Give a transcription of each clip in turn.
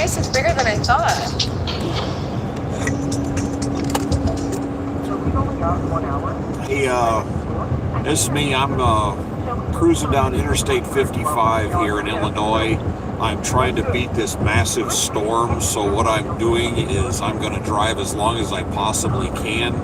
place is bigger than I thought. Hey, this is me. I'm cruising down Interstate 55 here in Illinois. I'm trying to beat this massive storm, so what I'm doing is I'm going to drive as long as I possibly can.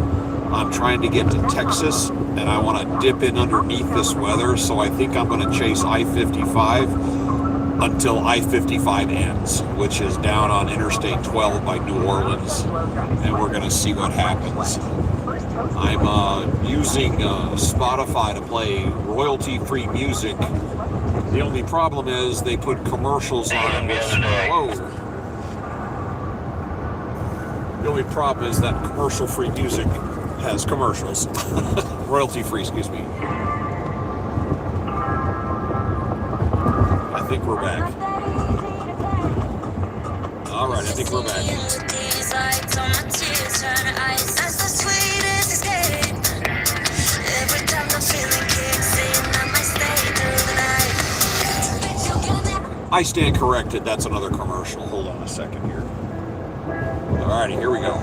I'm trying to get to Texas, and I want to dip in underneath this weather, so I think I'm going to chase I-55 until I-55 ends, which is down on Interstate 12 by New Orleans, and we're going to see what happens. I'm using Spotify to play royalty-free music. The only problem is they put commercials on it. The only problem is that commercial-free music has commercials. Royalty-free, excuse me. I think we're back. All right, I think we're back. I stand corrected. That's another commercial. Hold on a second here. All righty, here we go.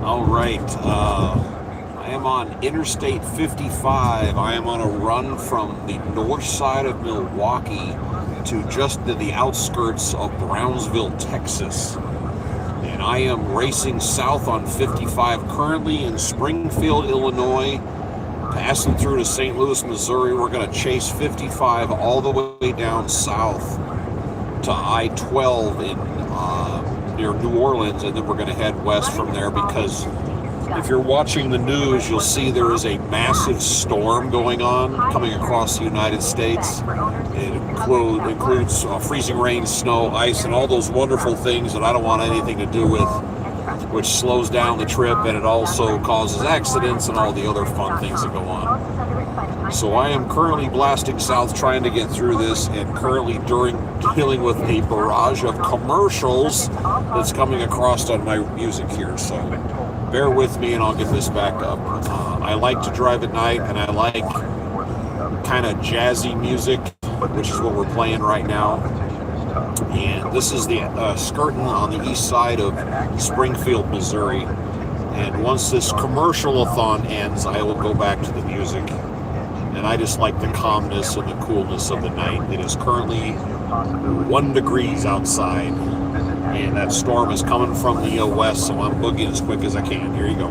All right, I am on Interstate 55. I am on a run from the north side of Milwaukee to just to the outskirts of Brownsville, Texas. And I am racing south on 55, currently in Springfield, Illinois, passing through to St. Louis, Missouri. We're going to chase 55 all the way down south to I-12 in near New Orleans, and then we're going to head west from there, because if you're watching the news, you'll see there is a massive storm going on coming across the United States. It includes freezing rain, snow, ice, and all those wonderful things that I don't want anything to do with, which slows down the trip, and it also causes accidents and all the other fun things that go on. So I am currently blasting south, trying to get through this, and currently dealing with a barrage of commercials that's coming across on my music here. So bear with me and I'll get this back up. I like to drive at night, and I like kind of jazzy music, which is what we're playing right now. And this is the skirting on the east side of Springfield, Missouri. And once this commercial-a-thon ends, I will go back to the music. And I just like the calmness and the coolness of the night. It is currently 1 degree outside, and that storm is coming from the west, so I'm boogieing as quick as I can. Here you go.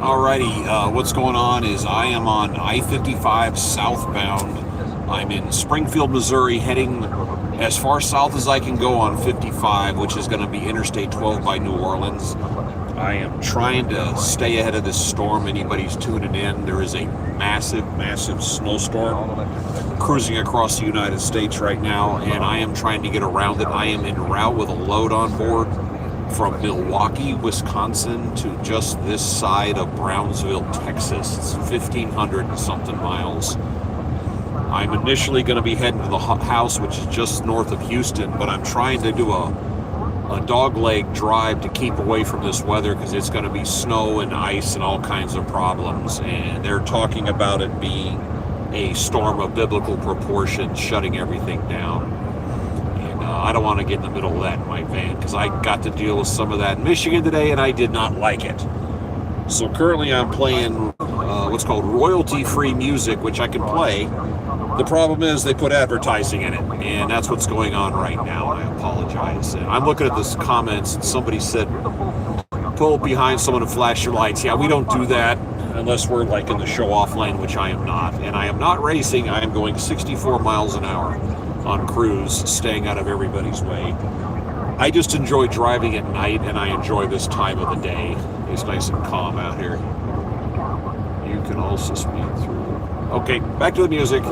Alrighty, what's going on is I am on I-55 southbound. I'm in Springfield, Missouri, heading as far south as I can go on 55, which is going to be Interstate 12 by New Orleans. I am trying to stay ahead of this storm. Anybody's tuning in, there is a massive, massive snowstorm cruising across the United States right now, and I am trying to get around it. I am en route with a load on board from Milwaukee, Wisconsin to just this side of Brownsville, Texas. It's 1,500 and something miles. I'm initially going to be heading to the house, which is just north of Houston, but I'm trying to do a dog leg drive to keep away from this weather because it's going to be snow and ice and all kinds of problems. And they're talking about it being a storm of biblical proportions, shutting everything down. I don't want to get in the middle of that in my van because I got to deal with some of that in Michigan today and I did not like it. So currently I'm playing what's called royalty-free music, which I can play. The problem is they put advertising in it, and that's what's going on right now, and I apologize. And I'm looking at this comments, and somebody said, pull up behind someone and flash your lights. Yeah, we don't do that unless we're like in the show-off lane, which I am not. And I am not racing. I am going 64 miles an hour on cruise, staying out of everybody's way. I just enjoy driving at night, and I enjoy this time of the day. It's nice and calm out here. You can also speed through. Okay, back to the music.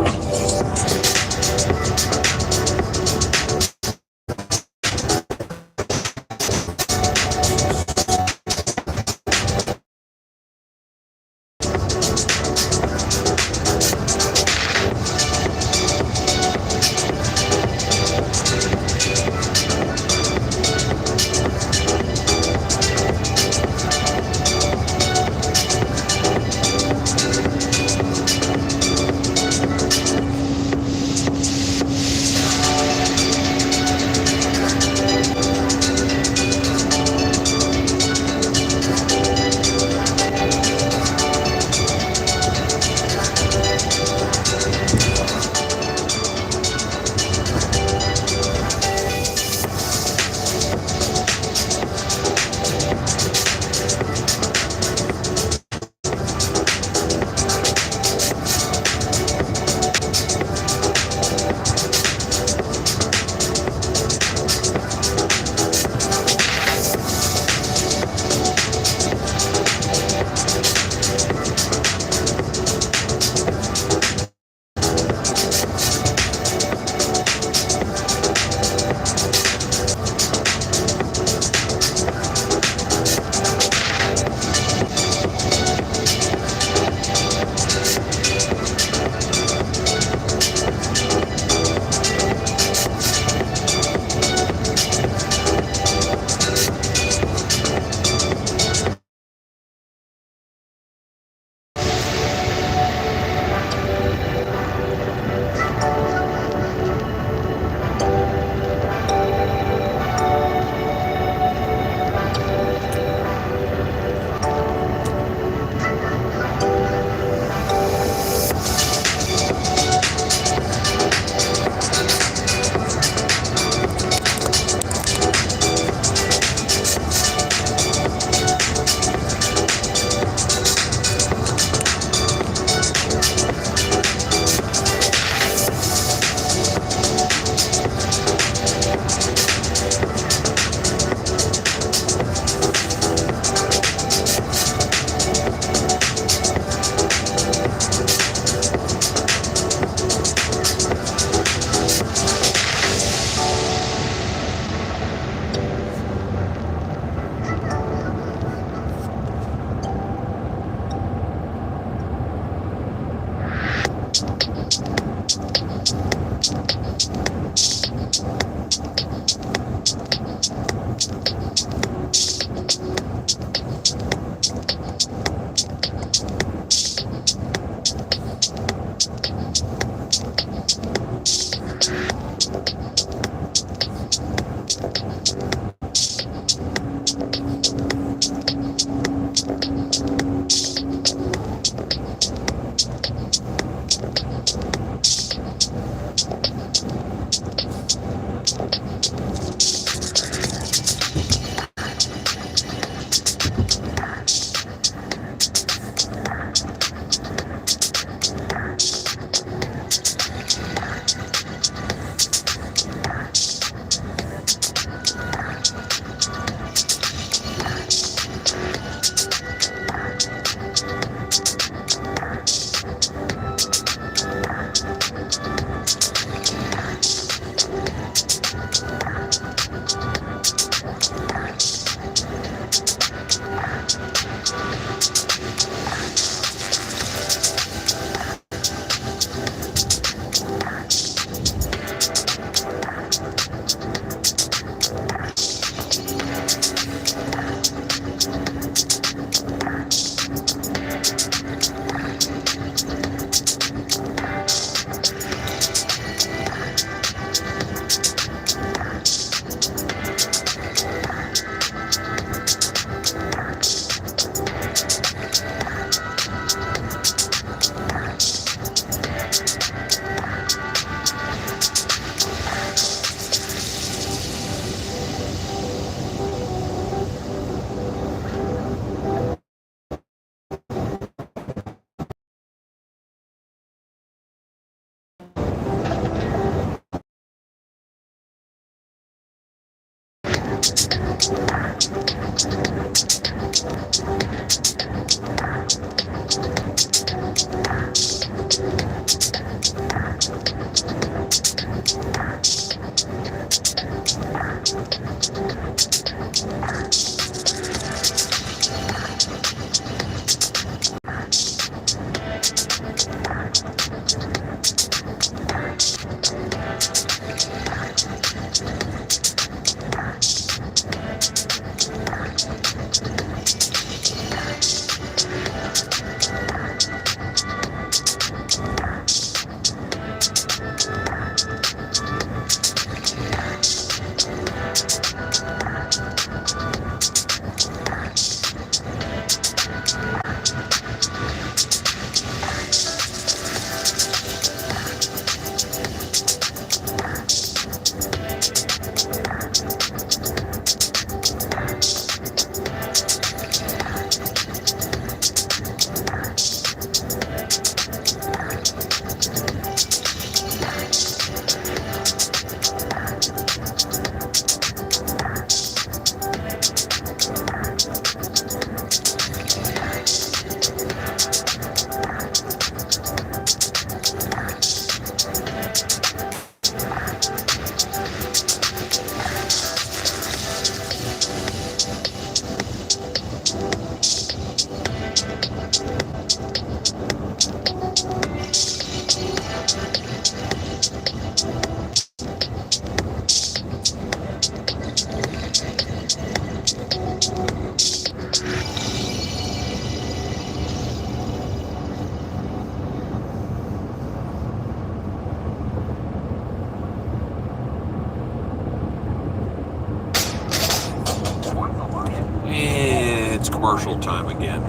It's commercial time again.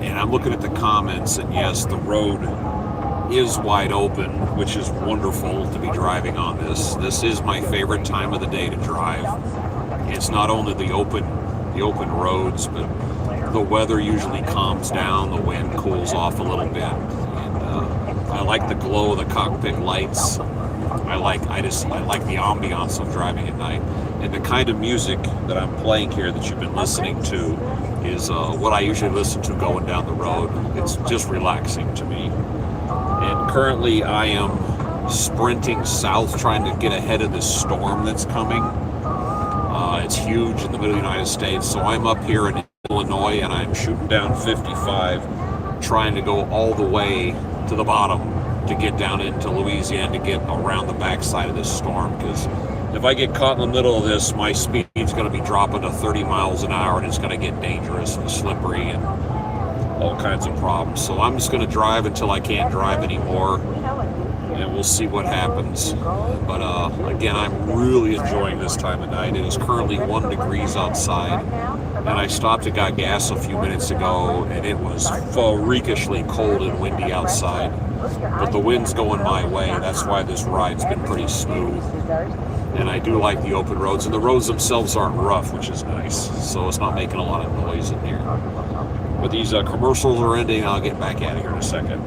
And I'm looking at the comments, and yes, the road is wide open, which is wonderful to be driving on this. This is my favorite time of the day to drive. It's not only the open roads, but the weather usually calms down, the wind cools off a little bit, and I like the glow of the cockpit lights. I like the ambiance of driving at night, and the kind of music that I'm playing here that you've been listening to is what I usually listen to going down the road. It's just relaxing to me. And currently I am sprinting south, trying to get ahead of this storm that's coming. It's huge in the middle of the United States, so I'm up here in Illinois, and I'm shooting down 55, trying to go all the way to the bottom to get down into Louisiana, to get around the backside of this storm, because if I get caught in the middle of this, my speed's going to be dropping to 30 miles an hour, and it's going to get dangerous and slippery and all kinds of problems. So I'm just going to drive until I can't drive anymore, and we'll see what happens. But again, I'm really enjoying this time of night. It is currently 1 degree outside, and I stopped and got gas a few minutes ago, and it was freakishly cold and windy outside. But the wind's going my way. That's why this ride's been pretty smooth. And I do like the open roads, and the roads themselves aren't rough, which is nice. So it's not making a lot of noise in here. But these commercials are ending. I'll get back at it here in a second.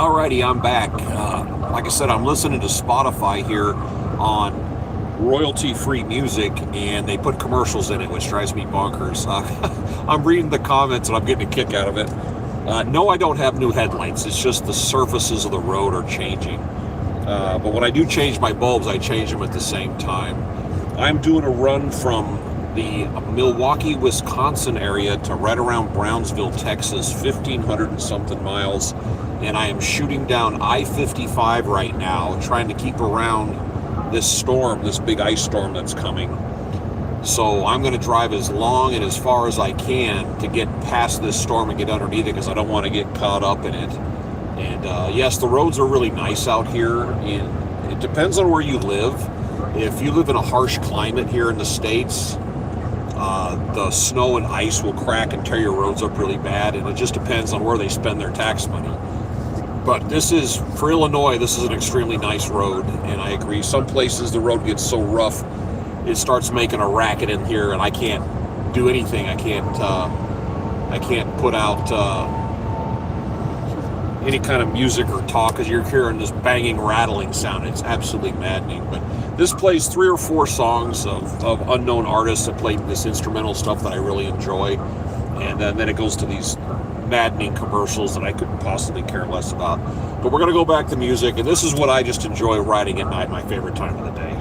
Alrighty, I'm back. Like I said, I'm listening to Spotify here on royalty-free music, and they put commercials in it, which drives me bonkers. I'm reading the comments, and I'm getting a kick out of it. No, I don't have new headlights. It's just the surfaces of the road are changing. But when I do change my bulbs, I change them at the same time. I'm doing a run from the Milwaukee, Wisconsin area to right around Brownsville, Texas, 1,500 and something miles. And I am shooting down I-55 right now, trying to keep around this storm, this big ice storm that's coming. So I'm going to drive as long and as far as I can to get past this storm and get underneath it, because I don't want to get caught up in it. And yes, the roads are really nice out here, and it depends on where you live. If you live in a harsh climate here in the States, the snow and ice will crack and tear your roads up really bad, and it just depends on where they spend their tax money. But this is, for Illinois, this is an extremely nice road, and I agree. Some places the road gets so rough, it starts making a racket in here, and I can't do anything. I can't put out any kind of music or talk, because you're hearing this banging, rattling sound. It's absolutely maddening. But this plays 3 or 4 songs of unknown artists that play this instrumental stuff that I really enjoy, and then it goes to these maddening commercials that I could possibly care less about. But we're going to go back to music, and this is what I just enjoy riding at night, my favorite time of the day.